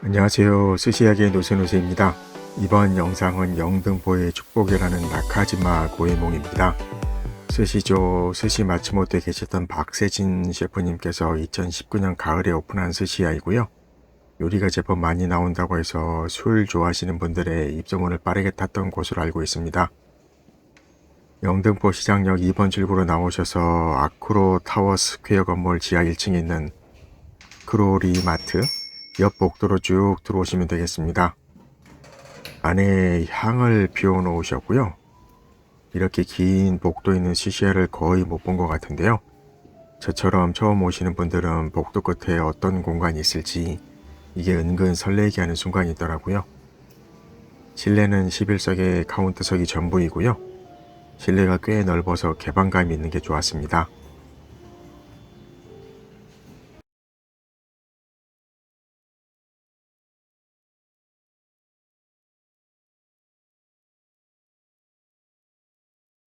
안녕하세요. 스시야기의 노세노세입니다. 이번 영상은 영등포의 축복이라는 나카지마 고에몽입니다. 스시조 스시 마츠모토에 계셨던 박세진 셰프님께서 2019년 가을에 오픈한 스시야이고요. 요리가 제법 많이 나온다고 해서 술 좋아하시는 분들의 입소문을 빠르게 탔던 곳으로 알고 있습니다. 영등포 시장역 2번 출구로 나오셔서 아쿠로 타워 스퀘어 건물 지하 1층에 있는 크로리마트 옆 복도로 쭉 들어오시면 되겠습니다. 안에 향을 피워 놓으셨고요. 이렇게 긴 복도에 있는 스시야를 거의 못 본 것 같은데요. 저처럼 처음 오시는 분들은 복도 끝에 어떤 공간이 있을지 이게 은근 설레게 하는 순간이 있더라고요. 실내는 11석의 카운터석이 전부이고요. 실내가 꽤 넓어서 개방감이 있는 게 좋았습니다.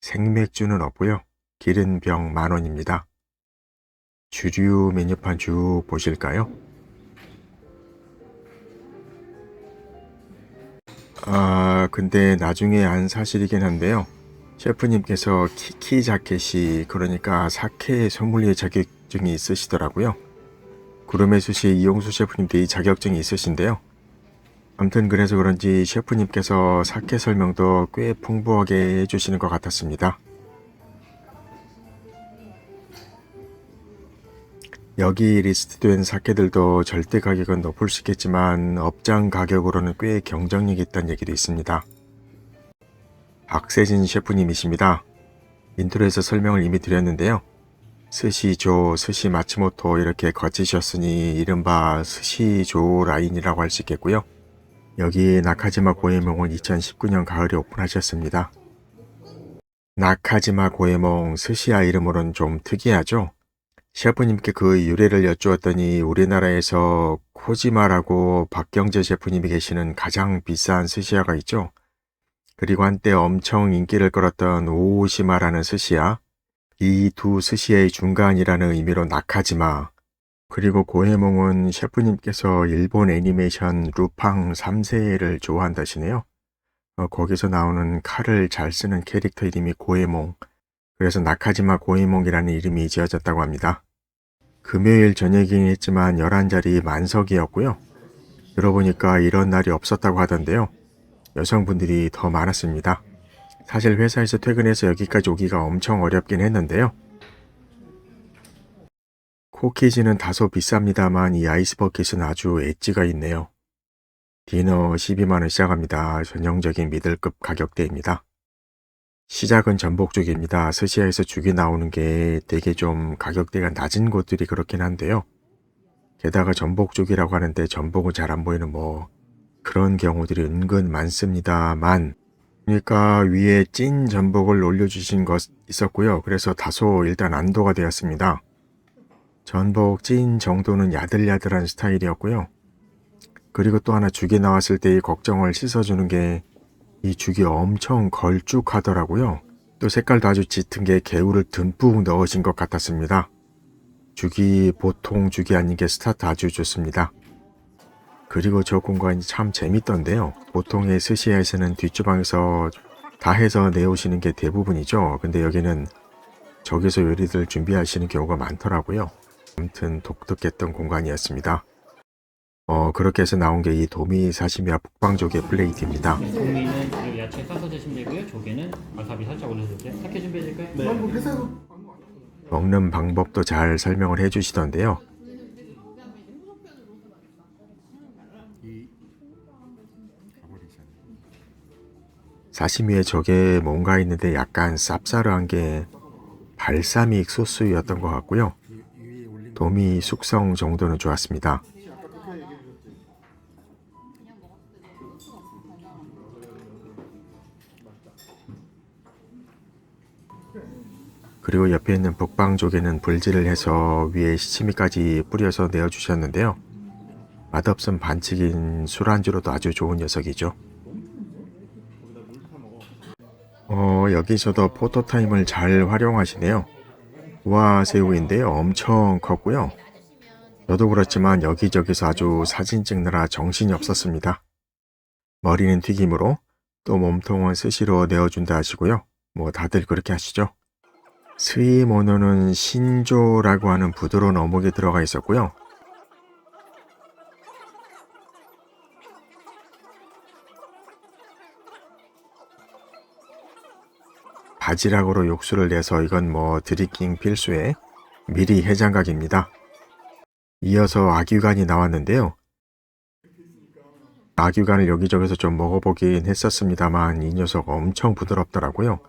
생맥주는 없고요. 기른 병 10,000원입니다. 주류 메뉴판 쭉 보실까요? 근데 나중에 안 사실이긴 한데요. 셰프님께서 키키 자켓이 그러니까 사케 소믈리에 자격증이 있으시더라고요. 구름의 수시 이용수 셰프님도 이 자격증이 있으신데요. 아무튼 그래서 그런지 셰프님께서 사케 설명도 꽤 풍부하게 해주시는 것 같았습니다. 여기 리스트된 사케들도 절대 가격은 높을 수 있겠지만 업장 가격으로는 꽤 경쟁력이 있다는 얘기도 있습니다. 박세진 셰프님이십니다. 인트로에서 설명을 이미 드렸는데요. 스시조, 스시 마츠모토 이렇게 거치셨으니 이른바 스시조 라인이라고 할 수 있겠고요. 여기 나카지마 고에몽은 2019년 가을에 오픈하셨습니다. 나카지마 고에몽 스시야 이름으로는 좀 특이하죠? 셰프님께 그 유래를 여쭈었더니 우리나라에서 코지마라고 박경재 셰프님이 계시는 가장 비싼 스시야가 있죠. 그리고 한때 엄청 인기를 끌었던 오오시마라는 스시야, 이 두 스시야의 중간이라는 의미로 나카지마, 그리고 고에몽은 셰프님께서 일본 애니메이션 루팡 3세를 좋아한다시네요. 거기서 나오는 칼을 잘 쓰는 캐릭터 이름이 고에몽, 그래서 나카지마 고에몽이라는 이름이 지어졌다고 합니다. 금요일 저녁이긴 했지만 11자리 만석이었고요. 들어보니까 이런 날이 없었다고 하던데요. 여성분들이 더 많았습니다. 사실 회사에서 퇴근해서 여기까지 오기가 엄청 어렵긴 했는데요. 코키즈는 다소 비쌉니다만 이 아이스버킷은 아주 엣지가 있네요. 디너 12만원 시작합니다. 전형적인 미들급 가격대입니다. 시작은 전복죽입니다. 스시야에서 죽이 나오는 게 되게 좀 가격대가 낮은 곳들이 그렇긴 한데요. 게다가 전복죽이라고 하는데 전복은 잘 안 보이는 그런 경우들이 은근 많습니다만, 그러니까 위에 찐 전복을 올려주신 것 있었고요. 그래서 다소 일단 안도가 되었습니다. 전복 찐 정도는 야들야들한 스타일이었고요. 그리고 또 하나 죽이 나왔을 때의 걱정을 씻어주는 게 이 죽이 엄청 걸쭉하더라고요. 또 색깔도 아주 짙은 게 개우를 듬뿍 넣으신 것 같았습니다. 죽이 보통 죽이 아닌 게 스타트 아주 좋습니다. 그리고 저 공간이 참 재밌던데요. 보통의 스시야에서는 뒷주방에서 다 해서 내오시는 게 대부분이죠. 근데 여기는 저기서 요리들 준비하시는 경우가 많더라고요. 아무튼 독특했던 공간이었습니다. 그렇게 해서 나온 게 이 도미 사시미와 북방조개 플레이트입니다. 도미는 야채 싸서 드시면 되고요. 조개는 와사비 살짝 올려서 드세요. 사케 준비해 드릴까요? 네. 먹는 방법도 잘 설명을 해주시던데요. 사시미에 저게 뭔가 있는데 약간 쌉싸르한 게 발사믹 소스였던 것 같고요. 도미 숙성 정도는 좋았습니다. 그리고 옆에 있는 북방조개는 불질을 해서 위에 시치미까지 뿌려서 내어주셨는데요. 맛없음 반칙인 술안주로도 아주 좋은 녀석이죠. 여기서도 포토타임을 잘 활용하시네요. 우와 새우인데요. 엄청 컸고요. 저도 그렇지만 여기저기서 아주 사진 찍느라 정신이 없었습니다. 머리는 튀김으로 또 몸통은 스시로 내어준다 하시고요. 뭐 다들 그렇게 하시죠. 스이모노는 신조라고 하는 부드러운 어묵이 들어가 있었고요. 바지락으로 육수를 내서 이건 뭐 드리킹 필수의 미리 해장각입니다. 이어서 아귀간이 나왔는데요. 아귀간을 여기저기서 좀 먹어보긴 했었습니다만 이 녀석 엄청 부드럽더라고요.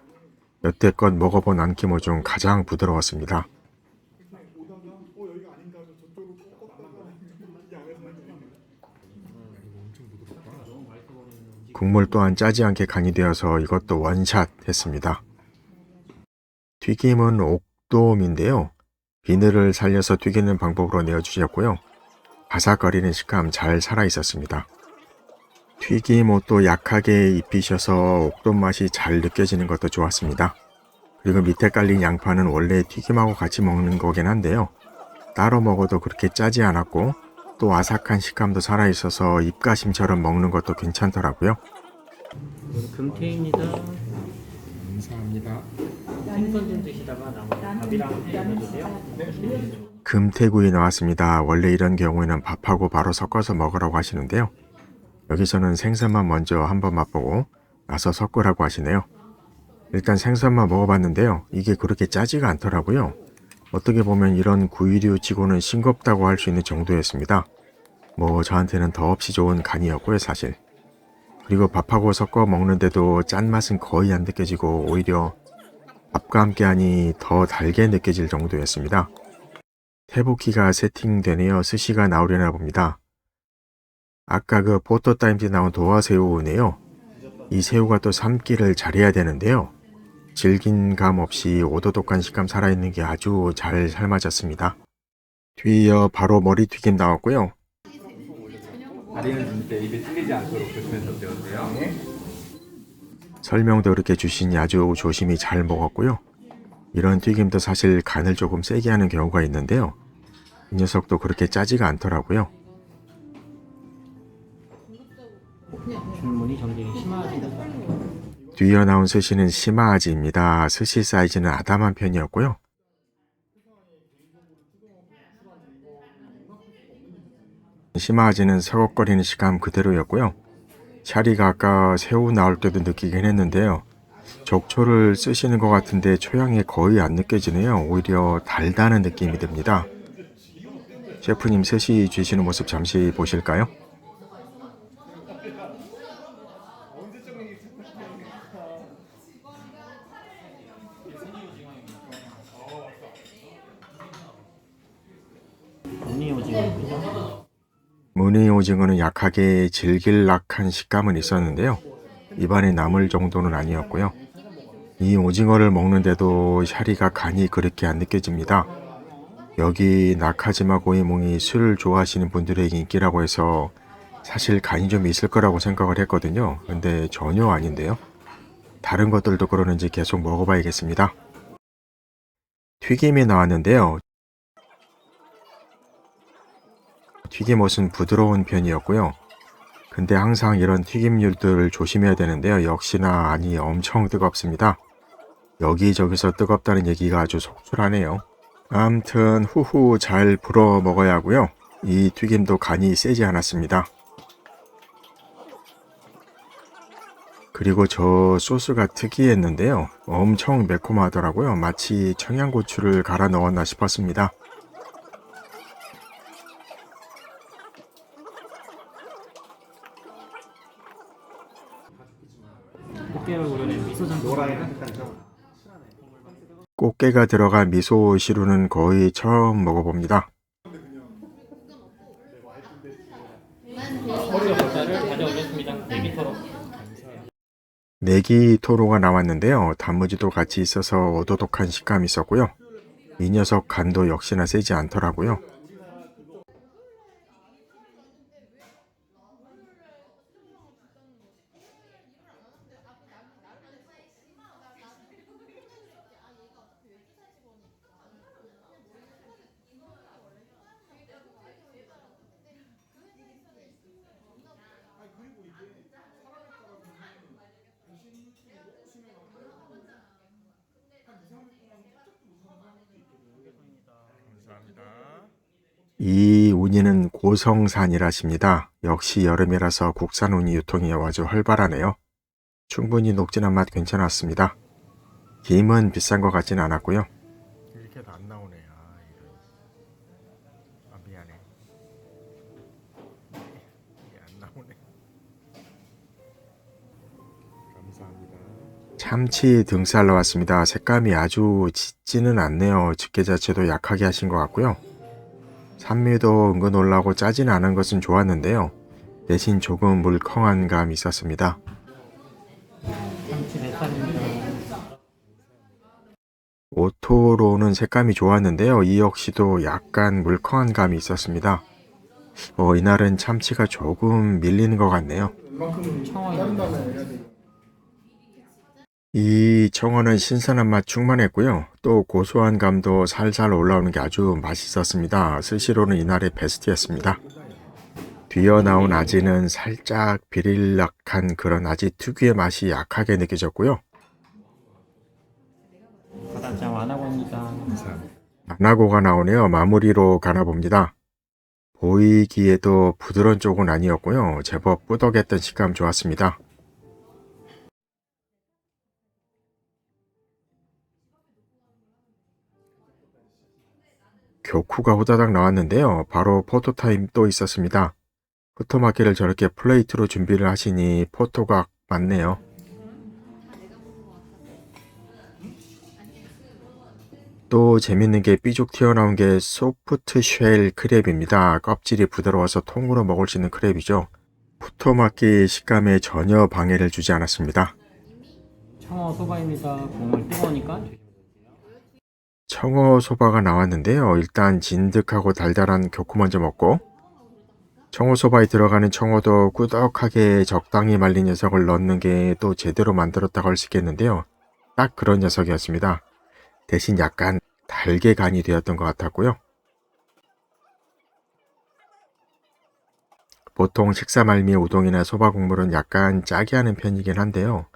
여태껏 먹어본 안키모 중 가장 부드러웠습니다. 국물 또한 짜지 않게 간이 되어서 이것도 원샷 했습니다. 튀김은 옥돔인데요. 비늘을 살려서 튀기는 방법으로 내어주셨고요. 바삭거리는 식감 잘 살아있었습니다. 튀김옷도 약하게 입히셔서 옥돔 맛이 잘 느껴지는 것도 좋았습니다. 그리고 밑에 깔린 양파는 원래 튀김하고 같이 먹는 거긴 한데요. 따로 먹어도 그렇게 짜지 않았고 또 아삭한 식감도 살아있어서 입가심처럼 먹는 것도 괜찮더라고요. 금태입니다. 감사합니다. 생선 좀 드시다가 나머지 밥이랑 해주세요. 금태구이 나왔습니다. 원래 이런 경우에는 밥하고 바로 섞어서 먹으라고 하시는데요. 여기서는 생선만 먼저 한번 맛보고 나서 섞으라고 하시네요. 일단 생선만 먹어봤는데요. 이게 그렇게 짜지가 않더라고요. 어떻게 보면 이런 구이류 치고는 싱겁다고 할 수 있는 정도였습니다. 뭐 저한테는 더없이 좋은 간이었고요, 사실. 그리고 밥하고 섞어 먹는데도 짠맛은 거의 안 느껴지고 오히려 밥과 함께 하니 더 달게 느껴질 정도였습니다. 테부키가 세팅되네요. 스시가 나오려나 봅니다. 아까 그 포토타임즈에 나온 도화새우네요. 이 새우가 또 삶기를 잘해야 되는데요. 질긴 감 없이 오도독한 식감 살아있는 게 아주 잘 삶아졌습니다. 뒤이어 바로 머리튀김 나왔고요. 다리는 진짜 입에 찔리지 않도록 조심해서 배우세요. 설명도 이렇게 주시니 아주 조심히 잘 먹었고요. 이런 튀김도 사실 간을 조금 세게 하는 경우가 있는데요. 이 녀석도 그렇게 짜지가 않더라고요. 주문이 정직이 심하지다. 뒤이어 나온 스시는 시마아지입니다. 스시 사이즈는 아담한 편이었고요. 시마아지는 서걱거리는 식감 그대로였고요. 샤리가 아까 새우 나올 때도 느끼긴 했는데요. 적초를 쓰시는 것 같은데 초향이 거의 안 느껴지네요. 오히려 달다는 느낌이 듭니다. 셰프님 스시 주시는 모습 잠시 보실까요? 무늬 오징어입니다. 무늬 오징어는 약하게 질길락한 식감은 있었는데요. 입안에 남을 정도는 아니었고요. 이 오징어를 먹는데도 샤리가 간이 그렇게 안 느껴집니다. 여기 나카지마 고이몽이 술을 좋아하시는 분들에게 인기라고 해서 사실 간이 좀 있을 거라고 생각을 했거든요. 근데 전혀 아닌데요. 다른 것들도 그러는지 계속 먹어봐야겠습니다. 튀김이 나왔는데요. 튀김옷은 부드러운 편이었고요. 근데 항상 이런 튀김류들을 조심해야 되는데요. 역시나 아니 엄청 뜨겁습니다. 여기저기서 뜨겁다는 얘기가 아주 속출하네요. 아무튼 후후 잘 불어 먹어야 하고요. 이 튀김도 간이 세지 않았습니다. 그리고 저 소스가 특이했는데요. 엄청 매콤하더라고요. 마치 청양고추를 갈아 넣었나 싶었습니다. 꽃게를 우려낸 미소장 노라이는 꽃게가 들어간 미소 시루는 거의 처음 먹어봅니다. 허리와 겉살을 다져 올렸습니다. 1m로. 내기 토로가 나왔는데요. 단무지도 같이 있어서 오도독한 식감이 있었고요. 이 녀석 간도 역시나 세지 않더라고요. 이 우니는 고성산이라십니다. 역시 여름이라서 국산 우니 유통이 아주 활발하네요. 충분히 녹진한 맛 괜찮았습니다. 김은 비싼 것 같진 않았고요. 이렇게도 안 나오네. 미안해. 이게 안 나오네. 감사합니다. 참치 등살러 왔습니다. 색감이 아주 짙지는 않네요. 집게 자체도 약하게 하신 것 같고요. 산미도 은근 올라오고 짜진 않은 것은 좋았는데요. 대신 조금 물컹한 감이 있었습니다. 참치 대살입니다. 오토로는 색감이 좋았는데요. 이 역시도 약간 물컹한 감이 있었습니다. 이날은 참치가 조금 밀리는 것 같네요. 청어입니다. 이 청어는 신선한 맛 충만했고요. 또 고소한 감도 살살 올라오는 게 아주 맛있었습니다. 스시로는 이날의 베스트였습니다. 뒤어 나온 아지는 살짝 비릴락한 그런 아지 특유의 맛이 약하게 느껴졌고요. 바다장 안하고입니다. 안하고가 나오네요. 마무리로 가나봅니다. 보이기에도 부드러운 쪽은 아니었고요. 제법 뿌덕했던 식감 좋았습니다. 교쿠가 호다닥 나왔는데요. 바로 포토타임 또 있었습니다. 포토마키를 저렇게 플레이트로 준비를 하시니 포토가 많네요. 또 재밌는 게 삐죽 튀어나온 게 소프트 쉘 크랩입니다. 껍질이 부드러워서 통으로 먹을 수 있는 크랩이죠. 포토마키 식감에 전혀 방해를 주지 않았습니다. 청어 소바입니다. 국물 뜨거우니까 조심해주세요. 청어 소바가 나왔는데요. 일단 진득하고 달달한 교쿠 먼저 먹고 청어 소바에 들어가는 청어도 꾸덕하게 적당히 말린 녀석을 넣는 게 또 제대로 만들었다고 할 수 있겠는데요. 딱 그런 녀석이었습니다. 대신 약간 달게 간이 되었던 것 같았고요. 보통 식사 말미에 우동이나 소바 국물은 약간 짜게 하는 편이긴 한데요.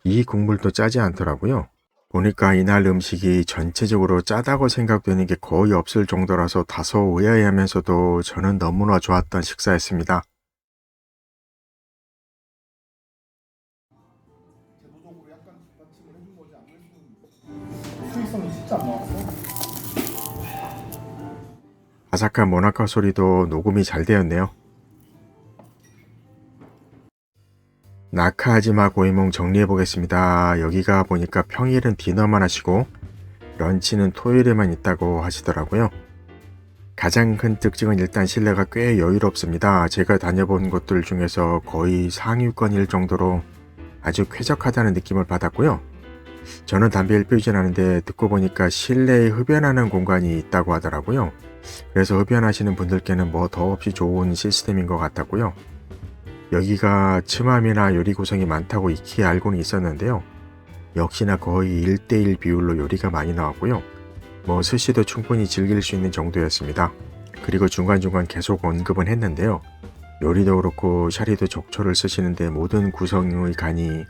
이 국물도 짜지 않더라고요. 보니까 이날 음식이 전체적으로 짜다고 생각되는 게 거의 없을 정도라서 다소 의아해하면서도 저는 너무나 좋았던 식사였습니다. 아삭한 모나카 소리도 녹음이 잘 되었네요. 나카하지마 고이몽 정리해보겠습니다. 여기가 보니까 평일은 디너만 하시고 런치는 토요일에만 있다고 하시더라고요. 가장 큰 특징은 일단 실내가 꽤 여유롭습니다. 제가 다녀본 곳들 중에서 거의 상위권일 정도로 아주 쾌적하다는 느낌을 받았고요. 저는 담배를 피우진 않은데 듣고 보니까 실내에 흡연하는 공간이 있다고 하더라고요. 그래서 흡연하시는 분들께는 뭐 더없이 좋은 시스템인 것 같았고요. 여기가 츠맘이나 요리 구성이 많다고 익히 알고는 있었는데요. 역시나 거의 1:1 비율로 요리가 많이 나왔고요. 뭐 스시도 충분히 즐길 수 있는 정도였습니다. 그리고 중간중간 계속 언급은 했는데요. 요리도 그렇고 샤리도 적초를 쓰시는데 모든 구성의 간이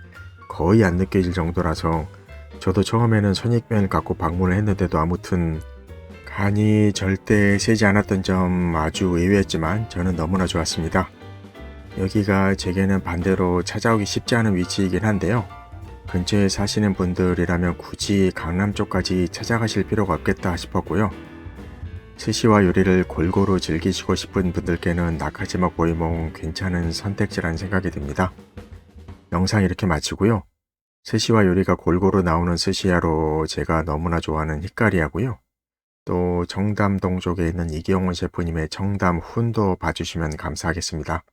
거의 안 느껴질 정도라서 저도 처음에는 선입견을 갖고 방문을 했는데도 아무튼 간이 절대 세지 않았던 점 아주 의외였지만 저는 너무나 좋았습니다. 여기가 제게는 반대로 찾아오기 쉽지 않은 위치이긴 한데요. 근처에 사시는 분들이라면 굳이 강남 쪽까지 찾아가실 필요가 없겠다 싶었고요. 스시와 요리를 골고루 즐기시고 싶은 분들께는 나카지마 고이몽 괜찮은 선택지라는 생각이 듭니다. 영상 이렇게 마치고요. 스시와 요리가 골고루 나오는 스시야로 제가 너무나 좋아하는 히카리야고요. 또 청담동 쪽에 있는 이기용원 셰프님의 청담 훈도 봐주시면 감사하겠습니다.